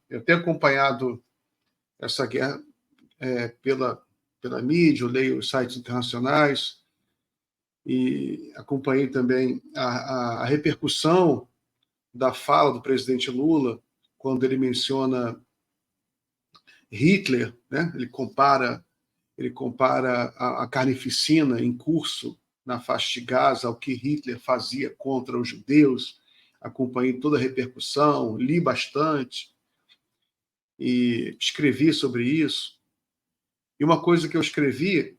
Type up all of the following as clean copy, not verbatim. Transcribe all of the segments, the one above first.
Eu tenho acompanhado essa guerra pela mídia, eu leio os sites internacionais e acompanhei também a repercussão da fala do presidente Lula quando ele menciona Hitler, né? Ele compara a carnificina em curso na faixa de Gaza ao que Hitler fazia contra os judeus. Acompanhei toda a repercussão, li bastante e escrevi sobre isso. E uma coisa que eu escrevi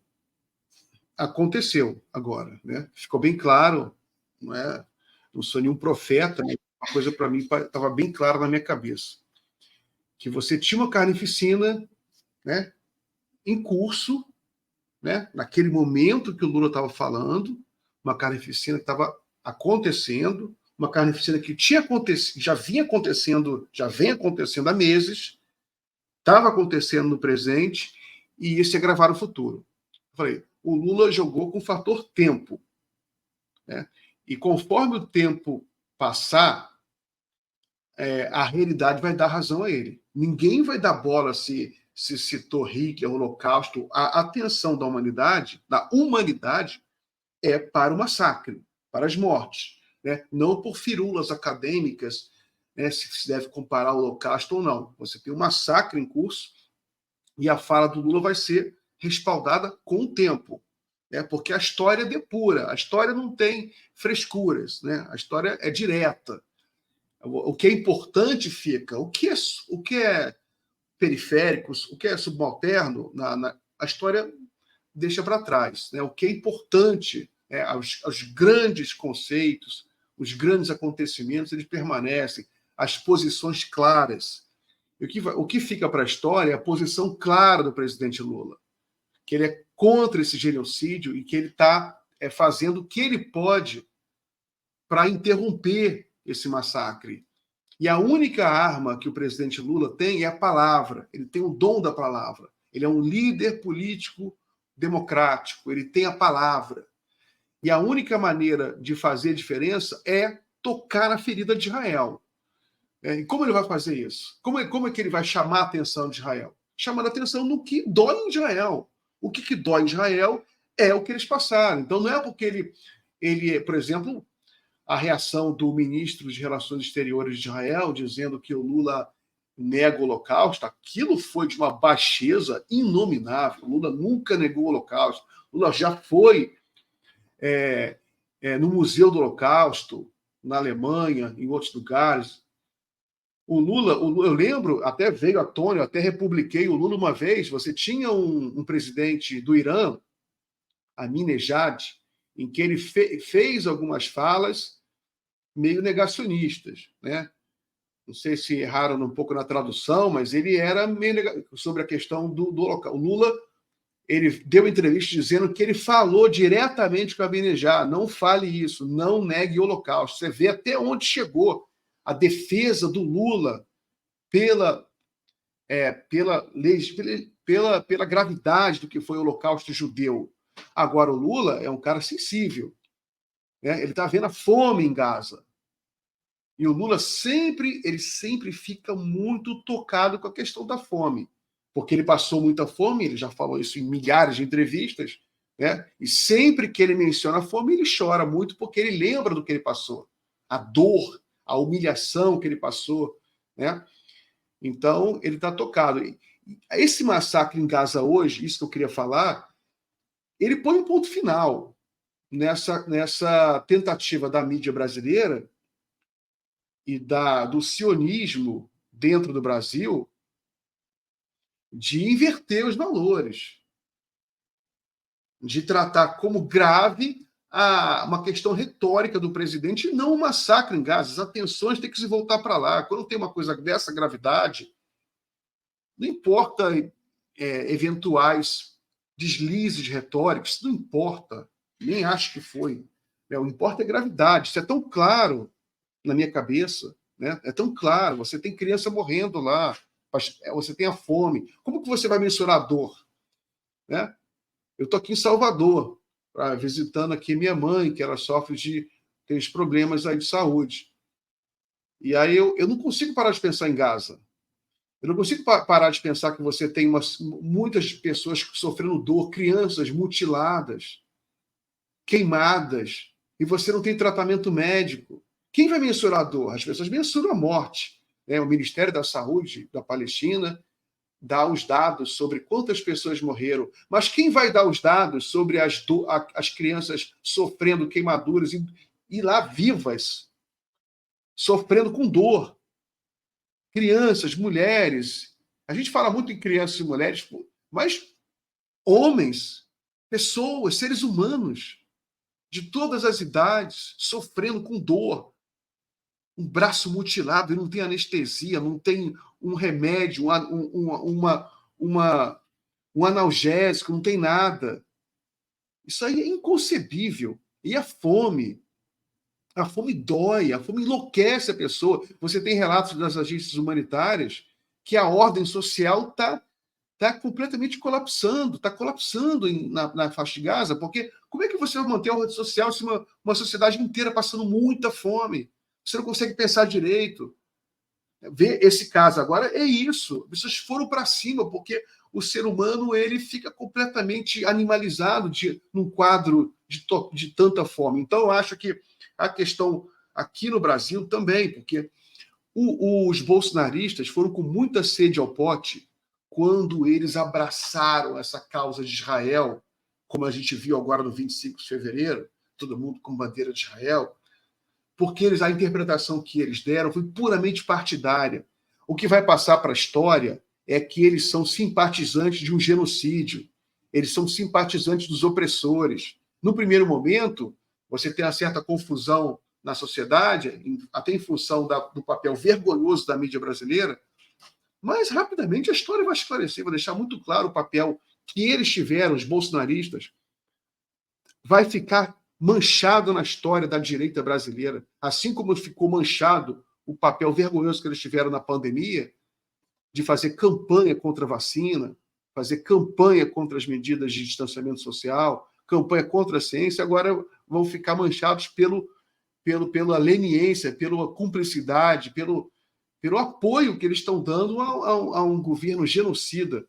aconteceu agora, né? Ficou bem claro, não sou nenhum profeta, né? Uma coisa para mim estava bem clara na minha cabeça, que você tinha uma carnificina, né, em curso, né, naquele momento que o Lula estava falando, uma carnificina que estava acontecendo, uma carnificina que tinha acontecido, já vem acontecendo há meses, estava acontecendo no presente e isso ia gravar o futuro. Eu falei, o Lula jogou com o fator tempo, né? E conforme o tempo passar, a realidade vai dar razão a ele. Ninguém vai dar bola se citou Hitler, Holocausto. A atenção da humanidade é para o massacre, para as mortes, né? Não por firulas acadêmicas, né, se deve comparar o Holocausto ou não. Você tem um massacre em curso e a fala do Lula vai ser respaldada com o tempo, né? Porque a história depura, a história não tem frescuras, né? A história é direta. O que é importante fica, o que é periféricos, o que é subalterno, a história deixa para trás, né? O que é importante, os grandes conceitos, os grandes acontecimentos, eles permanecem, as posições claras. E o que fica para a história é a posição clara do presidente Lula, que ele é contra esse genocídio e que ele está fazendo o que ele pode para interromper esse massacre. E a única arma que o presidente Lula tem é a palavra. Ele tem o dom da palavra. Ele é um líder político democrático. Ele tem a palavra. E a única maneira de fazer diferença é tocar na ferida de Israel. E como ele vai fazer isso? Como é que ele vai chamar a atenção de Israel? Chamando a atenção no que dói em Israel. O que dói em Israel é o que eles passaram. Então não é porque ele, por exemplo, a reação do ministro de Relações Exteriores de Israel, dizendo que o Lula nega o Holocausto, aquilo foi de uma baixeza inominável. O Lula nunca negou o Holocausto. O Lula já foi no Museu do Holocausto, na Alemanha, em outros lugares. O Lula, eu lembro, até veio à tona, eu até republiquei o Lula uma vez, você tinha um presidente do Irã, Ahmadinejad, em que ele fez algumas falas meio negacionistas, né? Não sei se erraram um pouco na tradução, mas ele era meio sobre a questão do Holocausto. O Lula, ele deu entrevista dizendo que ele falou diretamente com a Ahmadinejad, não fale isso, não negue o Holocausto. Você vê até onde chegou a defesa do Lula pela gravidade do que foi o Holocausto judeu. Agora, o Lula é um cara sensível, né? Ele está vendo a fome em Gaza. E o Lula sempre fica muito tocado com a questão da fome, porque ele passou muita fome, ele já falou isso em milhares de entrevistas, né? E sempre que ele menciona a fome, ele chora muito, porque ele lembra do que ele passou, a dor, a humilhação que ele passou, né? Então, ele está tocado. Esse massacre em Gaza hoje, isso que eu queria falar, ele põe um ponto final nessa tentativa da mídia brasileira e do sionismo dentro do Brasil de inverter os valores, de tratar como grave uma questão retórica do presidente e não um massacre em Gaza. As atenções têm que se voltar para lá. Quando tem uma coisa dessa gravidade, não importa eventuais deslizes retóricos, isso não importa, nem acho que foi. O que importa é a gravidade. Isso é tão claro na minha cabeça, né? É tão claro. Você tem criança morrendo lá, você tem a fome. Como que você vai mensurar a dor? Né? Eu estou aqui em Salvador, visitando aqui minha mãe, que ela tem os problemas aí de saúde. E aí eu não consigo parar de pensar em Gaza. Eu não consigo parar de pensar que você tem muitas pessoas sofrendo dor, crianças mutiladas, queimadas, e você não tem tratamento médico. Quem vai mensurar a dor? As pessoas mensuram a morte. Né? O Ministério da Saúde da Palestina dá os dados sobre quantas pessoas morreram, mas quem vai dar os dados sobre as crianças sofrendo queimaduras e lá vivas, sofrendo com dor? Crianças, mulheres. A gente fala muito em crianças e mulheres, mas homens, pessoas, seres humanos, de todas as idades, sofrendo com dor. Um braço mutilado e não tem anestesia, não tem um remédio, um analgésico, não tem nada. Isso aí é inconcebível. E a fome dói, a fome enlouquece a pessoa. Você tem relatos das agências humanitárias que a ordem social está completamente colapsando, está colapsando na faixa de Gaza, porque como é que você vai manter a ordem social se uma sociedade inteira passando muita fome? Você não consegue pensar direito. Ver esse caso agora é isso. As pessoas foram para cima, porque o ser humano ele fica completamente animalizado num quadro de tanta fome. Então, eu acho que a questão aqui no Brasil também, porque os bolsonaristas foram com muita sede ao pote quando eles abraçaram essa causa de Israel, como a gente viu agora no 25 de fevereiro, todo mundo com bandeira de Israel, porque a interpretação que eles deram foi puramente partidária. O que vai passar para a história é que eles são simpatizantes de um genocídio, eles são simpatizantes dos opressores. No primeiro momento, você tem uma certa confusão na sociedade, até em função do papel vergonhoso da mídia brasileira, mas rapidamente a história vai esclarecer, vai deixar muito claro o papel que eles tiveram, os bolsonaristas, vai ficar manchado na história da direita brasileira, assim como ficou manchado o papel vergonhoso que eles tiveram na pandemia, de fazer campanha contra a vacina, fazer campanha contra as medidas de distanciamento social, campanha contra a ciência, agora vão ficar manchados pela leniência, pela cumplicidade, pelo apoio que eles estão dando a um governo genocida.